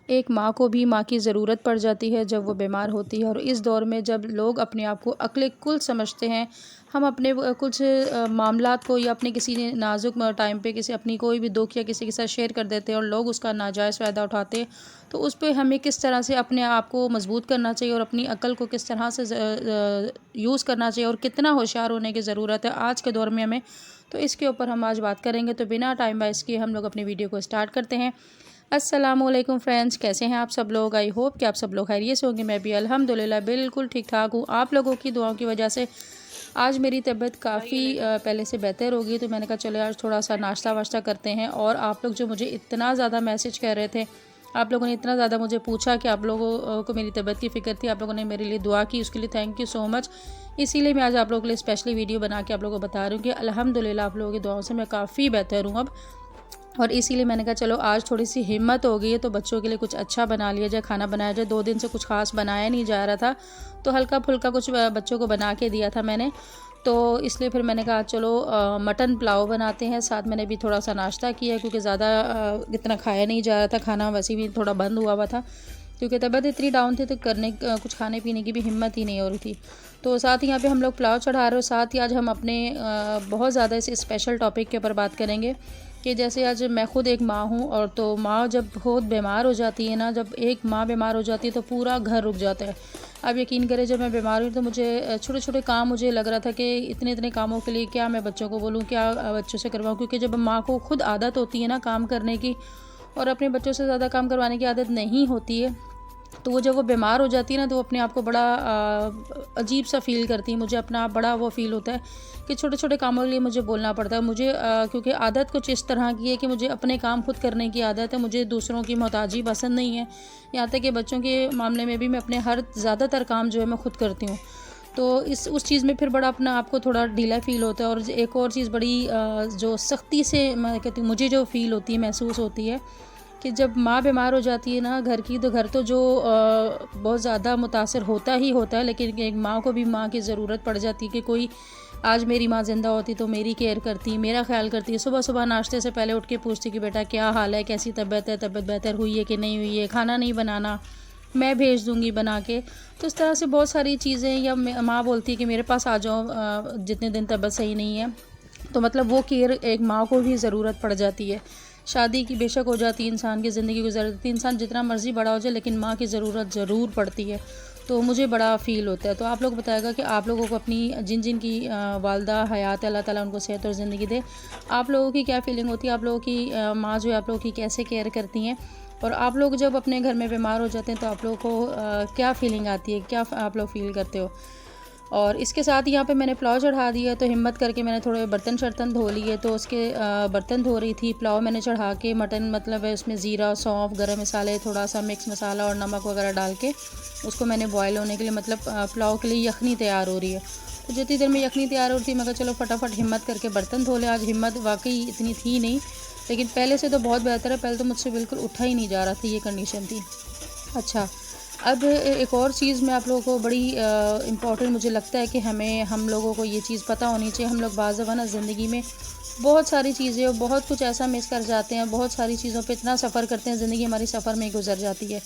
एक माँ को भी माँ की ज़रूरत पड़ जाती है जब वो बीमार होती है। और इस दौर में जब लोग अपने आप को अक्ल कुल समझते हैं, हम अपने कुछ मामलात को या अपने किसी ने नाजुक टाइम पे किसी अपनी कोई भी दुख या किसी के साथ शेयर कर देते हैं और लोग उसका नाजायज़ फ़ायदा उठाते हैं, तो उस पे हमें किस तरह से अपने आप को मजबूत करना चाहिए और अपनी अक्ल को किस तरह से यूज़ करना चाहिए और कितना होशियार होने की ज़रूरत है आज के दौर में हमें, तो इसके ऊपर हम आज बात करेंगे। तो बिना टाइम वेस्ट किए हम लोग अपनी वीडियो को स्टार्ट करते हैं। अस्सलामुअलैकुम फ्रेंड्स, कैसे हैं आप सब लोग। आई होप कि आप सब लोग खैरियत से होंगे। मैं भी अल्हम्दुलिल्लाह बिल्कुल ठीक ठाक हूँ। आप लोगों की दुआओं की वजह से आज मेरी तबीयत काफ़ी पहले से बेहतर होगी। तो मैंने कहा चलो आज थोड़ा सा नाश्ता वाश्ता करते हैं। और आप लोग जो मुझे इतना ज़्यादा मैसेज कर रहे थे, आप लोगों ने इतना ज़्यादा मुझे पूछा कि आप लोगों को मेरी तबीयत की फ़िक्र थी, आप लोगों ने मेरे लिए दुआ की, उसके लिए थैंक यू सो मच। इसीलिए मैं आज आप लोगों के लिए स्पेशली वीडियो बना के आप लोगों को बता रही हूँ कि अल्हम्दुलिल्लाह आप लोगों की दुआओं से मैं काफ़ी बेहतर हूँ अब। और इसीलिए मैंने कहा चलो आज थोड़ी सी हिम्मत हो गई है तो बच्चों के लिए कुछ अच्छा बना लिया जाए, खाना बनाया जाए। 2 दिन से कुछ खास बनाया नहीं जा रहा था, तो हल्का फुल्का कुछ बच्चों को बना के दिया था मैंने। तो इसलिए फिर मैंने कहा चलो मटन पुलाव बनाते हैं। साथ मैंने भी थोड़ा सा नाश्ता किया क्योंकि ज़्यादा इतना खाया नहीं जा रहा था, खाना वैसे भी थोड़ा बंद हुआ हुआ था क्योंकि तबीयत इतनी डाउन थी तो करने कुछ खाने पीने की भी हिम्मत ही नहीं हो रही थी। तो साथ ही यहाँ पे हम लोग पुलाव चढ़ा रहे हो। साथ ही आज हम अपने बहुत ज़्यादा इस स्पेशल टॉपिक के ऊपर बात करेंगे कि जैसे आज मैं ख़ुद एक माँ हूँ। और तो माँ जब बहुत बीमार हो जाती है ना, जब एक माँ बीमार हो जाती है तो पूरा घर रुक जाता है। आप यकीन करें जब मैं बीमार हुई तो मुझे छोटे छोटे काम मुझे लग रहा था कि इतने इतने कामों के लिए क्या मैं बच्चों को बोलूँ, क्या बच्चों से करवाऊँ। क्योंकि जब माँ को खुद आदत होती है ना काम करने की और अपने बच्चों से ज़्यादा काम करवाने की आदत नहीं होती है, तो वो जब वो बीमार हो जाती है ना तो वो अपने आप को बड़ा अजीब सा फ़ील करती है। मुझे अपना आप बड़ा वो फ़ील होता है कि छोटे छोटे कामों के लिए मुझे बोलना पड़ता है। मुझे क्योंकि आदत कुछ इस तरह की है कि मुझे अपने काम खुद करने की आदत है, मुझे दूसरों की मोहताजी पसंद नहीं है। यहाँ तक कि बच्चों के मामले में भी मैं अपने हर ज़्यादातर काम जो है मैं खुद करती हूँ। तो उस चीज़ में फिर बड़ा अपना आपको थोड़ा ढीला फ़ील होता है। और एक और चीज़ बड़ी जो सख्ती से मैं कहती हूँ मुझे जो फ़ील होती है, महसूस होती है कि जब माँ बीमार हो जाती है ना घर की, तो घर तो जो बहुत ज़्यादा मुतासर होता ही होता है, लेकिन एक माँ को भी माँ की ज़रूरत पड़ जाती है कि कोई आज मेरी माँ ज़िंदा होती तो मेरी केयर करती, मेरा ख्याल करती है। सुबह सुबह नाश्ते से पहले उठ के पूछती कि बेटा क्या हाल है, कैसी तबीयत है, तबीयत बेहतर हुई है कि नहीं हुई है, खाना नहीं बनाना, मैं भेज दूँगी बना के। तो इस तरह से बहुत सारी चीज़ें, या माँ बोलती है कि मेरे पास आ जाओ जितने दिन तबीयत सही नहीं है। तो मतलब वो केयर एक माँ को भी ज़रूरत पड़ जाती है। शादी की बेशक हो जाती है, इंसान की ज़िंदगी गुजर जाती है, इंसान जितना मर्ज़ी बड़ा हो जाए, लेकिन माँ की ज़रूरत ज़रूर पड़ती है। तो मुझे बड़ा फ़ील होता है। तो आप लोग बताएगा कि आप लोगों को अपनी जिन जिन की वालदा हयात है, अल्लाह ताला उनको सेहत और ज़िंदगी दे, आप लोगों की क्या फ़ीलिंग होती है, आप लोगों की माँ जो है आप लोगों की कैसे केयर करती हैं। और आप लोग जब अपने घर में बीमार हो जाते हैं तो आप लोगों को क्या फ़ीलिंग आती है, क्या आप लोग फ़ील करते हो। और इसके साथ ही यहाँ पे मैंने पुलाव चढ़ा दिया, तो हिम्मत करके मैंने थोड़े बर्तन शर्तन धो लिए। तो उसके बर्तन धो रही थी, पुलाव मैंने चढ़ा के मटन मतलब है उसमें ज़ीरा, सौंफ, गरम मसाले, थोड़ा सा मिक्स मसाला और नमक वगैरह डाल के उसको मैंने बॉयल होने के लिए, मतलब पुलाव के लिए यखनी तैयार हो रही है। तो जितनी देर में यखनी तैयार हो रही थी मैं कहा चलो फटाफट हिम्मत करके बर्तन धो ले। आज हिम्मत वाकई इतनी थी नहीं, लेकिन पहले से तो बहुत बेहतर है। पहले तो मुझसे बिल्कुल उठा ही नहीं जा रहा था, ये कंडीशन थी। अच्छा, अब एक और चीज़ मैं आप लोगों को बड़ी इम्पॉर्टेंट मुझे लगता है कि हम लोगों को ये चीज़ पता होनी चाहिए। हम लोग बाज़ दफ़ा ना ज़िंदगी में बहुत सारी चीज़ें और बहुत कुछ ऐसा मिस कर जाते हैं, बहुत सारी चीज़ों पे इतना सफ़र करते हैं, ज़िंदगी हमारी सफ़र में ही गुजर जाती है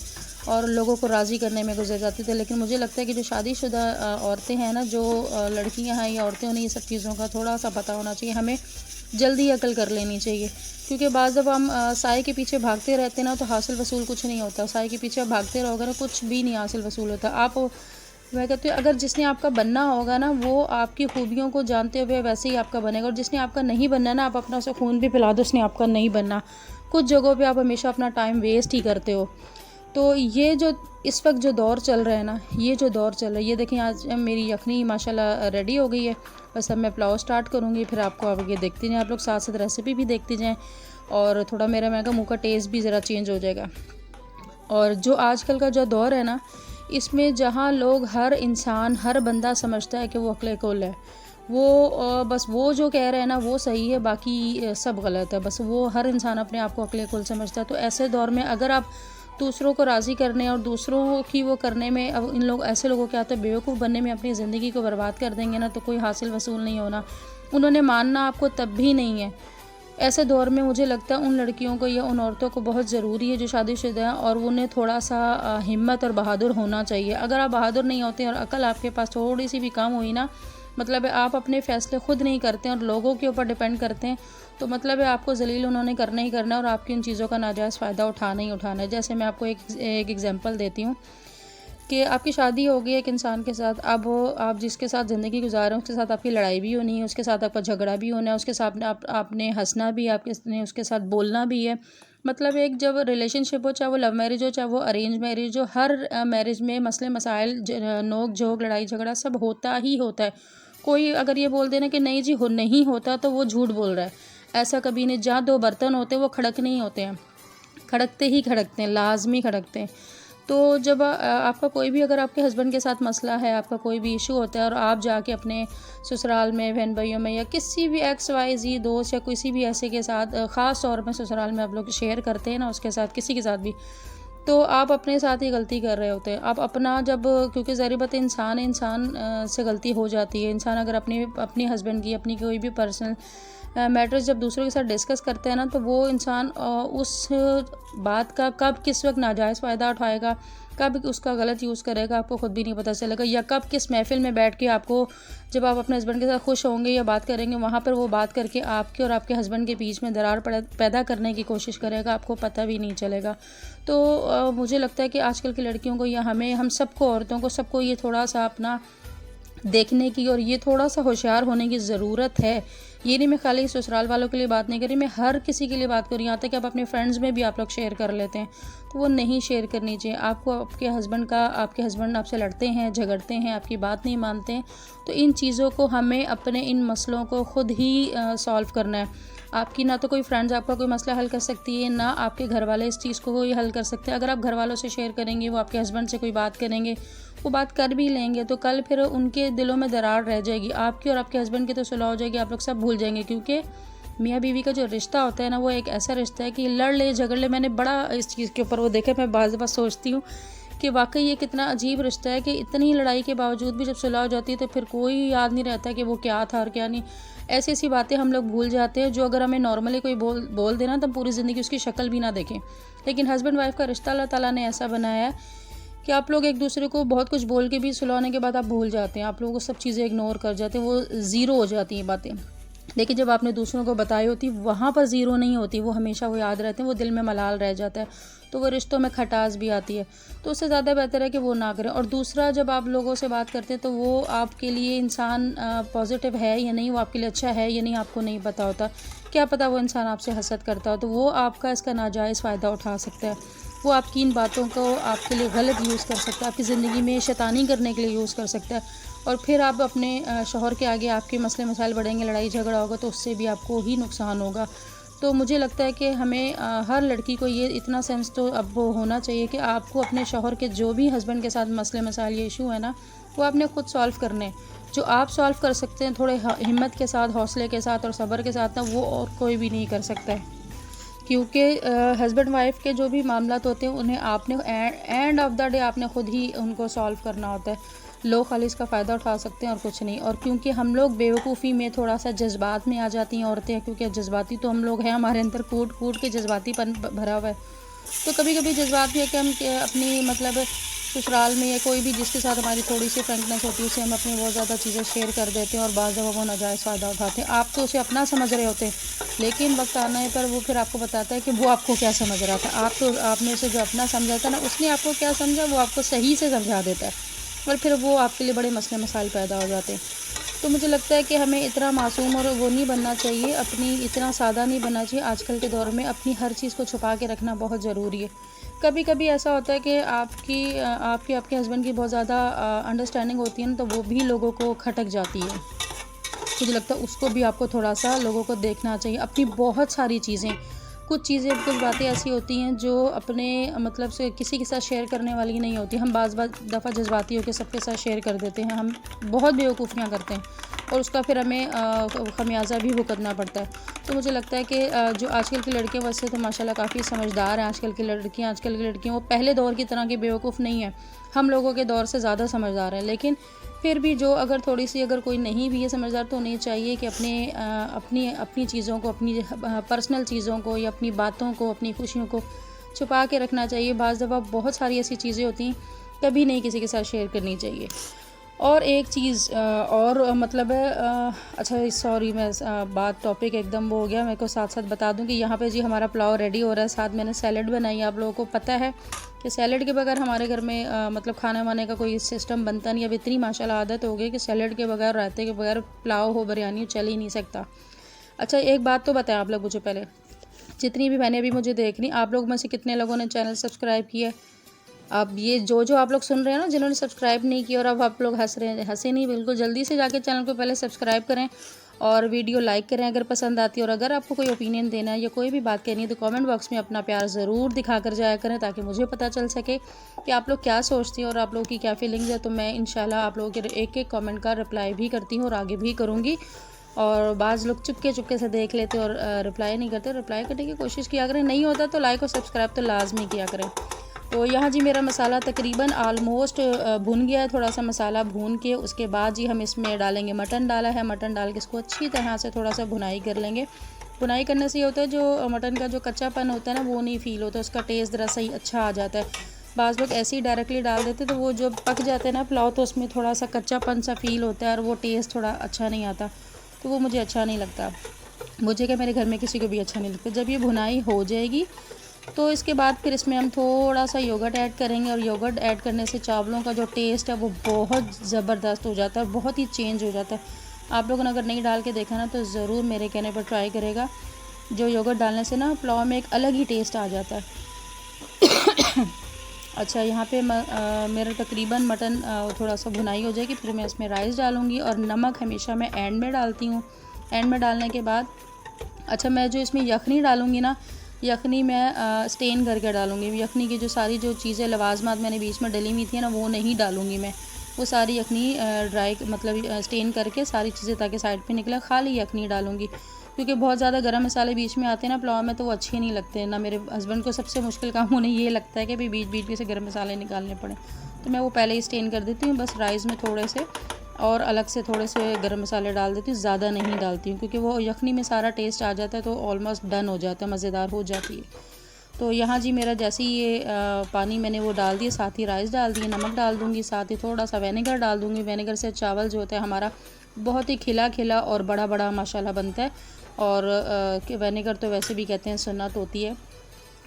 और लोगों को राज़ी करने में गुजर जाती है। लेकिन मुझे लगता है कि जो शादीशुदा औरतें हैं ना, जो लड़कियां हैं या औरतें, उन्हें ये सब चीज़ों का थोड़ा सा पता होना चाहिए। हमें जल्दी अकल कर लेनी चाहिए, क्योंकि बाज़ दफ़ा हम साए के पीछे भागते रहते ना तो हासिल वसूल कुछ नहीं होता। साए के पीछे आप भागते रहोगे ना, कुछ भी नहीं हासिल वसूल होता। मैं कहती हूँ अगर जिसने आपका बनना होगा ना, वो आपकी खूबियों को जानते हुए वैसे ही आपका बनेगा। और जिसने आपका नहीं बनना ना, आप अपना उसे खून भी पिला दो, उसने आपका नहीं बनना। कुछ जगहों पे आप हमेशा अपना टाइम वेस्ट ही करते हो। तो ये जो इस वक्त जो दौर चल रहा है ना, ये जो दौर चल रहा है, ये देखें आज मेरी यखनी माशाल्लाह रेडी हो गई है। बस अब मैं पुलाव स्टार्ट करूँगी, फिर आपको आगे देखते जाएँ आप लोग, साथ साथ रेसिपी भी देखते जाएँ और थोड़ा मैं मुँह का टेस्ट भी ज़रा चेंज हो जाएगा। और जो आजकल का जो दौर है ना, इसमें जहाँ लोग हर इंसान हर बंदा समझता है कि वो अक्ल कुल है, वो बस वो जो कह रहे हैं ना वो सही है, बाकी सब गलत है। बस वो हर इंसान अपने आप को अक्ल कुल समझता है। तो ऐसे दौर में अगर आप दूसरों को राज़ी करने और दूसरों की वो करने में, अब इन लोग ऐसे लोगों के आते हैं बेवकूफ़ बनने में अपनी ज़िंदगी को बर्बाद कर देंगे ना, तो कोई हासिल वसूल नहीं होना। उन्होंने मानना आपको तब भी नहीं है। ऐसे दौर में मुझे लगता है उन लड़कियों को या उन औरतों को बहुत ज़रूरी है जो शादीशुदा हैं, और उन्हें थोड़ा सा हिम्मत और बहादुर होना चाहिए। अगर आप बहादुर नहीं होते और अकल आपके पास थोड़ी सी भी कम हुई ना, मतलब है आप अपने फ़ैसले खुद नहीं करते और लोगों के ऊपर डिपेंड करते हैं, तो मतलब है आपको ज़लील उन्होंने करना ही करना है और आपकी इन चीज़ों का नाजायज़ फ़ायदा उठाना ही उठाना है। जैसे मैं आपको एक एग्ज़ाम्पल देती हूँ कि आपकी शादी हो गई एक इंसान के साथ, अब आप जिसके साथ ज़िंदगी गुजार रहे हैं उसके साथ आपकी लड़ाई भी होनी है, उसके साथ आपका झगड़ा भी होना है, उसके साथ आपने हंसना भी है, आपने उसके साथ बोलना भी है। मतलब एक जब रिलेशनशिप हो, चाहे वो लव मैरिज हो, चाहे वो अरेंज मैरिज हो, हर मैरिज में मसले मसाइल, नोक झोंक, लड़ाई झगड़ा सब होता ही होता है। कोई अगर ये बोल देना कि नहीं जी हो नहीं होता, तो वो झूठ बोल रहा है। ऐसा कभी नहीं। जहाँ दो बर्तन होते हैं वो खड़क नहीं होते हैं, खड़कते ही खड़कते हैं, लाजमी खड़कते हैं। तो जब आपका कोई भी, अगर आपके हस्बैंड के साथ मसला है, आपका कोई भी इशू होता है और आप जाके अपने ससुराल में, बहन भाइयों में, या किसी भी XYZ दोस्त या किसी भी ऐसे के साथ, ख़ास तौर में ससुराल में आप लोग शेयर करते हैं ना उसके साथ, किसी के साथ भी, तो आप अपने साथ ही गलती कर रहे होते हैं। आप अपना जब, क्योंकि ज़ाहिर बात है इंसान से गलती हो जाती है। इंसान अगर अपने हस्बैंड की, अपनी कोई भी पर्सनल मैटर्स जब दूसरों के साथ डिस्कस करते हैं ना, तो वो इंसान उस बात का कब किस वक्त नाजायज़ फ़ायदा उठाएगा, कब उसका गलत यूज़ करेगा, आपको ख़ुद भी नहीं पता चलेगा। या कब किस महफ़िल में बैठ के आपको, जब आप अपने हस्बैंड के साथ खुश होंगे या बात करेंगे, वहाँ पर वो बात करके आपके और आपके हस्बैंड के बीच में दरार पैदा करने की कोशिश करेगा, आपको पता भी नहीं चलेगा। तो मुझे लगता है कि आजकल की लड़कियों को या हम सबको, औरतों को, सबको ये थोड़ा सा अपना देखने की और ये थोड़ा सा होशियार होने की ज़रूरत है। ये नहीं, मैं खाली ससुराल वालों के लिए बात नहीं कर रही, मैं हर किसी के लिए बात कर रही हूँ। यहाँ तक कि आप अपने फ्रेंड्स में भी आप लोग शेयर कर लेते हैं, तो वो नहीं शेयर करनी चाहिए। आपको आपके हस्बैंड आपसे लड़ते हैं, झगड़ते हैं, आपकी बात नहीं मानते हैं, तो इन चीज़ों को हमें अपने इन मसलों को ख़ुद ही सॉल्व करना है। आपकी ना तो कोई फ्रेंड्स आपका कोई मसला हल कर सकती है, ना आपके घर वाले इस चीज़ को कोई हल कर सकते हैं। अगर आप घर वालों से शेयर करेंगे, वो आपके हस्बैंड से कोई बात करेंगे, वो बात कर भी लेंगे, तो कल फिर उनके दिलों में दरार रह जाएगी। आपकी और आपके हस्बैंड की तो सुलह हो जाएगी, आप लोग सब भूल जाएंगे। क्योंकि मियाँ बीवी का जो रिश्ता होता है ना, वो एक ऐसा रिश्ता है कि लड़ ले झगड़ ले। मैंने बड़ा इस चीज़ के ऊपर वो देखा, मैं बाज़ बार सोचती हूँ कि वाकई ये कितना अजीब रिश्ता है कि इतनी लड़ाई के बावजूद भी जब सुलह हो जाती है तो फिर कोई याद नहीं रहता कि वो क्या था और क्या नहीं। ऐसी ऐसी बातें हम लोग भूल जाते हैं जो अगर हमें नॉर्मली कोई बोल देना तो पूरी ज़िंदगी उसकी शक्ल भी ना देखें। लेकिन हस्बैंड वाइफ का रिश्ता अल्लाह ताला ने ऐसा बनाया है कि आप लोग एक दूसरे को बहुत कुछ बोल के भी सुलह होने के बाद आप भूल जाते हैं, आप लोगों को सब चीज़ें इग्नोर कर जाते हैं, वो ज़ीरो हो जाती हैं बातें। लेकिन जब आपने दूसरों को बताई होती, वहाँ पर ज़ीरो नहीं होती, वो हमेशा वो याद रहते हैं, वो दिल में मलाल रह जाता है, तो वो रिश्तों में खटास भी आती है। तो उससे ज़्यादा बेहतर है कि वो ना करें। और दूसरा, जब आप लोगों से बात करते हैं तो वो आपके लिए इंसान पॉजिटिव है या नहीं, वो आपके लिए अच्छा है या नहीं, आपको नहीं पता होता। क्या पता वो इंसान आपसे हसद करता हो, तो वो आपका इसका नाजायज़ फ़ायदा उठा सकता है। वो आपकी इन बातों को आपके लिए गलत यूज़ कर सकता है, आपकी ज़िंदगी में शैतानी करने के लिए यूज़ कर सकता है। और फिर आप अपने शौहर के आगे आपके मसले मसाइल बढ़ेंगे, लड़ाई झगड़ा होगा, तो उससे भी आपको ही नुकसान होगा। तो मुझे लगता है कि हमें हर लड़की को ये इतना सेंस तो अब वो होना चाहिए कि आपको अपने शौहर के जो भी हस्बैंड के साथ मसले मसाइल या इशू है ना, वो आपने खुद सॉल्व करने हैं। जो आप सॉल्व कर सकते हैं थोड़े हिम्मत के साथ, हौसले के साथ और सब्र के साथ ना, वो और कोई भी नहीं कर सकता है। क्योंकि हस्बैंड वाइफ के जो भी मामलात होते हैं उन्हें आपने एंड ऑफ द डे आपने खुद ही उनको सॉल्व करना होता है। लोग खाली इसका फ़ायदा उठा सकते हैं और कुछ नहीं। और क्योंकि हम लोग बेवकूफ़ी में थोड़ा सा जज्बात में आ जाती हैं औरतें, क्योंकि जज्बाती तो हम लोग हैं, हमारे अंदर कूट कूट के जज्बातीपन भरा हुआ है। तो कभी कभी जज्बात भी है कि हम अपनी मतलब ससुराल में या कोई भी जिसके साथ हमारी थोड़ी सी फ्रेंकनेस होती है उसे हम अपनी बहुत ज़्यादा चीज़ें शेयर कर देते हैं और बाज़ दफ़ा वो नाजायज़ फ़ायदा उठाते हैं। आप तो उसे अपना समझ रहे होते हैं, लेकिन वक्त आने पर वो फिर आपको बताता है कि वो आपको क्या समझ रहा था। आपने उसे जो अपना समझा था ना, उसने आपको क्या समझा, वो आपको सही से समझा देता है और फिर वो आपके लिए बड़े मसले मसाइल पैदा हो जाते हैं। तो मुझे लगता है कि हमें इतना मासूम और वो नहीं बनना चाहिए, अपनी इतना सादा नहीं बनना चाहिए। आजकल के दौर में अपनी हर चीज़ को छुपा के रखना बहुत ज़रूरी है। कभी कभी ऐसा होता है कि आपके हस्बैंड की बहुत ज़्यादा अंडरस्टैंडिंग होती है ना, तो वो भी लोगों को खटक जाती है। मुझे लगता है उसको भी आपको थोड़ा सा लोगों को देखना चाहिए। अपनी बहुत सारी चीज़ें, कुछ बातें ऐसी होती हैं जो अपने मतलब से किसी के साथ शेयर करने वाली नहीं होती। हम बाज़ दफ़ा जज्बाती होकर सबके साथ शेयर कर देते हैं, हम बहुत बेवकूफ़ियाँ करते हैं और उसका फिर हमें खमियाजा भी भुगतना पड़ता है। तो मुझे लगता है कि जो आजकल की लड़कियाँ वैसे तो माशाल्लाह काफ़ी समझदार हैं। आजकल की लड़कियाँ वो पहले दौर की तरह की बेवकूफ़ नहीं है, हम लोगों के दौर से ज़्यादा समझदार हैं। लेकिन फिर भी जो अगर थोड़ी सी अगर कोई नहीं भी है समझदार, तो उन्हें चाहिए कि अपनी चीज़ों को, अपनी पर्सनल चीज़ों को या अपनी बातों को, अपनी खुशियों को छुपा के रखना चाहिए। बाज़ दफ़ा बहुत सारी ऐसी चीज़ें होती हैं, कभी नहीं किसी के साथ शेयर करनी चाहिए। और एक चीज़ और मतलब है, अच्छा सॉरी, मैं बात टॉपिक एकदम वो हो गया। मेरे को साथ साथ बता दूं कि यहाँ पे जी हमारा पुलाव रेडी हो रहा है, साथ मैंने सैलड बनाई है। आप लोगों को पता है कि सैलड के बगैर हमारे घर में मतलब खाने वाने का कोई सिस्टम बनता नहीं। अब इतनी माशाल्लाह आदत हो गई कि सैलड के बगैर, रायते के बगैर पुलाव हो, बिरयानी हो, चल ही नहीं सकता। अच्छा एक बात तो बताएं आप लोग मुझे पहले, जितनी भी मैंने अभी मुझे देखनी, आप लोग में से कितने लोगों ने चैनल सब्सक्राइब किया? अब ये जो आप लोग सुन रहे हैं ना, जिन्होंने सब्सक्राइब नहीं किया और अब आप लोग हंस रहे हैं, हंसे नहीं, बिल्कुल जल्दी से जाके चैनल को पहले सब्सक्राइब करें और वीडियो लाइक करें अगर पसंद आती है। और अगर आपको कोई ओपिनियन देना है या कोई भी बात कहनी है तो कमेंट बॉक्स में अपना प्यार ज़रूर दिखा कर जाया करें, ताकि मुझे पता चल सके कि आप लोग क्या सोचती हैं और आप लोगों की क्या फीलिंग्स है। तो मैं इंशाल्लाह आप लोगों के एक एक कमेंट का रिप्लाई भी करती हूँ और आगे भी करूँगी। और बाज़ लोग चुपके से देख लेते और रिप्लाई नहीं करते। रिप्लाई करने की कोशिश किया करें, नहीं होता तो लाइक और सब्सक्राइब तो लाजमी किया करें। तो यहाँ जी मेरा मसाला तकरीबन आलमोस्ट भुन गया है। थोड़ा सा मसाला भून के उसके बाद जी हम इसमें डालेंगे मटन। डाला है मटन, डाल के इसको अच्छी तरह से थोड़ा सा भुनाई कर लेंगे। भुनाई करने से ये होता है जो मटन का जो कच्चापन होता है ना, वो नहीं फील होता, उसका टेस्ट ज़रा सही अच्छा आ जाता है। बाज़ लोग ऐसे ही डायरेक्टली डाल देते तो वो जब पक जाते हैं ना पुलाव, तो उसमें थोड़ा सा कच्चापन सा फील होता है और वो टेस्ट थोड़ा अच्छा नहीं आता, तो वो मुझे अच्छा नहीं लगता। मुझे क्या, मेरे घर में किसी को भी अच्छा नहीं लगता। जब ये भुनाई हो जाएगी तो इसके बाद फिर इसमें हम थोड़ा सा योगर्ट ऐड करेंगे। और योगर्ट ऐड करने से चावलों का जो टेस्ट है वो बहुत ज़बरदस्त हो जाता है, बहुत ही चेंज हो जाता है। आप लोगों ने अगर नहीं डाल के देखा ना तो ज़रूर मेरे कहने पर ट्राई करेगा। जो योगर्ट डालने से ना पुलाव में एक अलग ही टेस्ट आ जाता है। अच्छा यहाँ पे मेरा तकरीबन मटन थोड़ा सा भुनाई हो जाएगी, फिर मैं इसमें राइस डालूँगी। और नमक हमेशा मैं एंड में डालती हूँ। एंड में डालने के बाद अच्छा मैं जो इसमें यखनी डालूँगी ना, यखनी मैं स्टेन करके डालूँगी। यखनी की जो सारी जो चीज़ें लवाजमात मैंने बीच में डली हुई थी ना, वो नहीं डालूँगी मैं। वो सारी यखनी ड्राई मतलब स्टेन करके सारी चीज़ें ताकि साइड पे निकले, खाली यखनी डालूँगी। क्योंकि बहुत ज़्यादा गरम मसाले बीच में आते हैं ना पुलाव में, तो वो अच्छे नहीं लगते ना। मेरे हस्बैंड को सबसे मुश्किल काम उन्हें ये लगता है कि भाई बीच बीच में से गरम मसाले निकालने पड़े, तो मैं वो पहले ही स्टेन कर देती हूँ। बस राइस में थोड़े से और अलग से थोड़े से गरम मसाले डाल देती हूँ, ज़्यादा नहीं डालती हूँ, क्योंकि वो यखनी में सारा टेस्ट आ जाता है, तो ऑलमोस्ट डन हो जाता है, मज़ेदार हो जाती है। तो यहाँ जी मेरा जैसे ही ये पानी मैंने वो डाल दिया, साथ ही राइस डाल दिए, नमक डाल दूँगी, साथ ही थोड़ा सा विनेगर डाल दूँगी। विनेगर से चावल जो होता है हमारा बहुत ही खिला खिला और बड़ा बड़ा माशाल्लाह बनता है। और विनेगर तो वैसे भी कहते हैं सुन्नत होती है।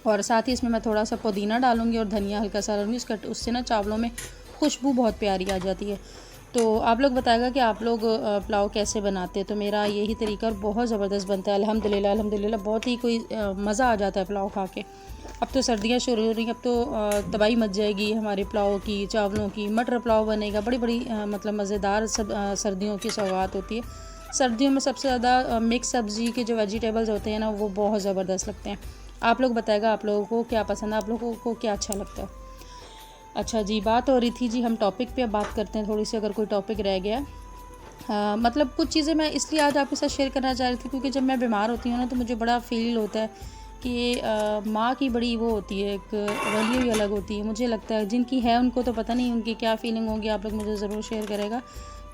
और साथ ही इसमें मैं थोड़ा सा पुदीना डालूँगी और धनिया हल्का सा डालूँगी, उससे ना चावलों में खुशबू बहुत प्यारी आ जाती है। तो आप लोग बताएगा कि आप लोग पुलाव कैसे बनाते हैं। तो मेरा यही तरीका और बहुत ज़बरदस्त बनता है, अल्हम्दुलिल्लाह अल्हम्दुलिल्लाह। बहुत ही कोई मज़ा आ जाता है पुलाव खा के। अब तो सर्दियाँ शुरू हो रही हैं, अब तो तबाही मच जाएगी हमारे पुलाव की, चावलों की। मटर पुलाव बनेगा, बड़ी बड़ी मतलब मज़ेदार सर्दियों की सौगात होती है। सर्दियों में सबसे ज़्यादा मिक्स सब्ज़ी के जो वेजिटेबल्स होते हैं ना, वो बहुत ज़बरदस्त लगते हैं। आप लोग बताएगा आप लोगों को क्या पसंद है, आप लोगों को क्या अच्छा लगता है। अच्छा जी, बात हो रही थी जी, हम टॉपिक पे अब बात करते हैं थोड़ी सी, अगर कोई टॉपिक रह गया। मतलब कुछ चीज़ें मैं इसलिए आज आपके साथ शेयर करना चाह रही थी क्योंकि जब मैं बीमार होती हूँ ना, तो मुझे बड़ा फील होता है कि माँ की बड़ी वो होती है, एक वैल्यू ही अलग होती है। मुझे लगता है जिनकी है उनको तो पता नहीं उनकी क्या फीलिंग होगी, आप लोग मुझे ज़रूर शेयर करेगा।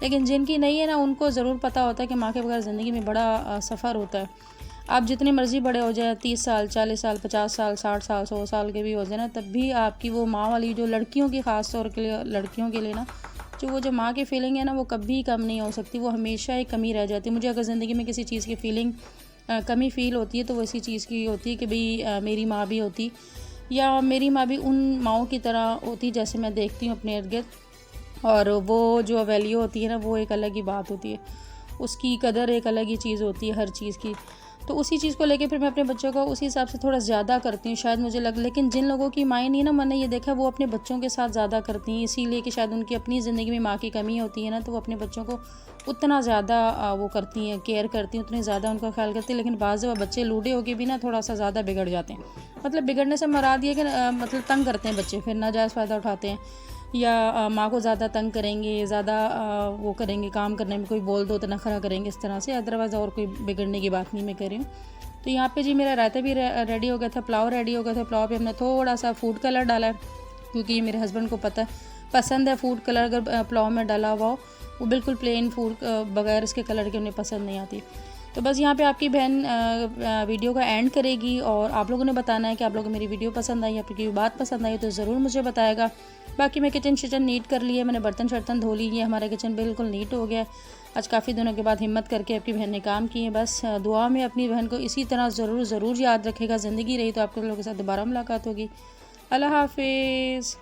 लेकिन जिनकी नहीं है ना, उनको ज़रूर पता होता है कि माँ के बगैर ज़िंदगी में बड़ा सफ़र होता है। आप जितने मर्ज़ी बड़े हो जाए, 30 साल 40 साल 50 साल 60 साल 100 साल के भी हो जाए ना, तब भी आपकी वो माँ वाली जो लड़कियों की ख़ास तौर के लिए, लड़कियों के लिए ना, जो माँ की फ़ीलिंग है ना, वो कभी कम नहीं हो सकती, वो हमेशा ही कमी रह जाती है। मुझे अगर ज़िंदगी में किसी चीज़ की फ़ीलिंग कमी फ़ील होती है तो वो इसी चीज़ की होती है कि भाई मेरी माँ भी होती, या मेरी माँ भी उन माँओं की तरह होती जैसे मैं देखती हूँ अपने इर्द गिर्द। और वो जो वैल्यू होती है ना, वो एक अलग ही बात होती है, उसकी कदर एक अलग ही चीज़ होती है हर चीज़ की। तो उसी चीज़ को लेके फिर मैं अपने बच्चों को उसी हिसाब से थोड़ा ज़्यादा करती हूँ, शायद मुझे लेकिन जिन लोगों की माएँ नहीं ना, मैंने ये देखा वो अपने बच्चों के साथ ज़्यादा करती हैं, इसीलिए कि शायद उनकी अपनी ज़िंदगी में माँ की कमी होती है ना, तो वो अपने बच्चों को उतना ज़्यादा वो करती हैं, केयर करती हैं, उतनी ज़्यादा उनका ख्याल करती हैं। लेकिन बाज़ बच्चे लूडे होके भी ना थोड़ा सा ज़्यादा बिगड़ जाते हैं। मतलब बिगड़ने से मुराद ये कि मतलब तंग करते हैं बच्चे, फिर नाजायज़ फ़ायदा उठाते हैं, या माँ को ज़्यादा तंग करेंगे, ज़्यादा वो करेंगे, काम करने में कोई बोल दो तो नखरा करेंगे, इस तरह से। अदरवाइज़ और कोई बिगड़ने की बात नहीं मैं कह रही हूँ। तो यहाँ पे जी मेरा रायता भी रेडी हो गया था, पुलाव रेडी हो गया था। पुलाव पे हमने थोड़ा सा फूड कलर डाला है, क्योंकि ये मेरे हस्बैंड को पता है पसंद है फूड कलर अगर पुलाव में डाला हुआ हो, वो बिल्कुल प्लेन फूड बगैर इसके कलर के उन्हें पसंद नहीं आती। तो बस यहाँ पे आपकी बहन वीडियो का एंड करेगी और आप लोगों ने बताना है कि आप लोगों को मेरी वीडियो पसंद आई, आपकी कोई बात पसंद आई तो ज़रूर मुझे बताएगा। बाकी मैं किचन शिचन नीट कर ली है, मैंने बर्तन शर्तन धो ली है, हमारा किचन बिल्कुल नीट हो गया है। आज काफ़ी दिनों के बाद हिम्मत करके आपकी बहन ने काम किए। बस दुआ में अपनी बहन को इसी तरह ज़रूर याद रखेगा। ज़िंदगी रही तो आप लोगों के साथ दोबारा मुलाकात होगी। अल्लाह हाफिज़।